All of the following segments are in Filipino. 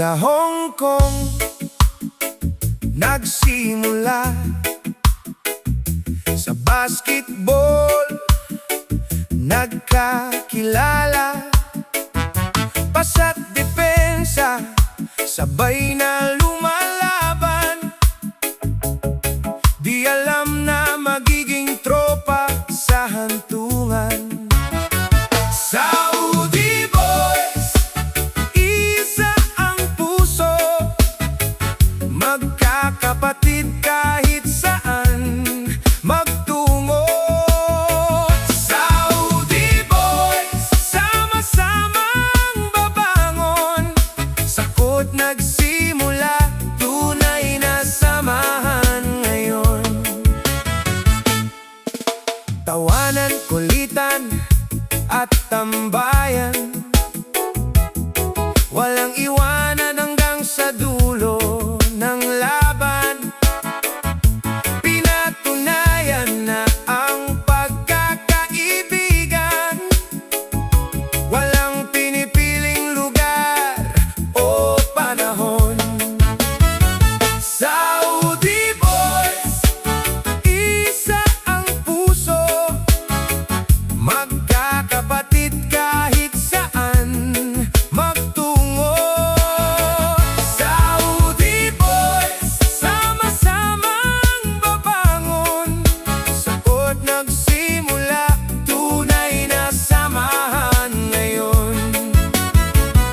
Sa Hong Kong nagsimula, sa basketball nagkakilala, pasa't depensa sabay na lumalaban. Di alam na magiging tropa sa hantungan. Saudi boys, isa ang puso, magkakapatid kahit saan magtungo. Saudi boys, sama-samang babangon, sakot nagsimula, tunay na samahan ngayon. Tawanan, kulitan at tambayan, walang iwanan hanggang sa dulo ng laban. Pinatunayan na ang pagkakaibigan, walang pinipiling lugar o panahon. Saudi boys, isa ang puso, magkakapatid kahit saan magtungo. Saudi boys, sama-samang babangon, sakot nagsimula, tunay na samahan ngayon.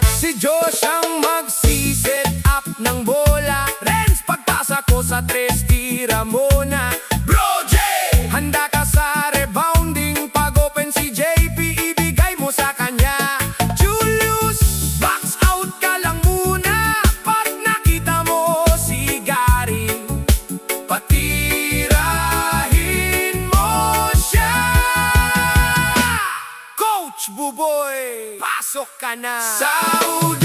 Si Josh ang magsi-set up ng bola, Renz pagpasa ko sa tres, tira muna. Bro J, handa ka sa rebounding, pag-open si JP, ibigay mo sa kanya. Julius, box out ka lang muna, pag nakita mo si Gary, patirahin mo siya. Coach Buboy, pasok ka na. Saudi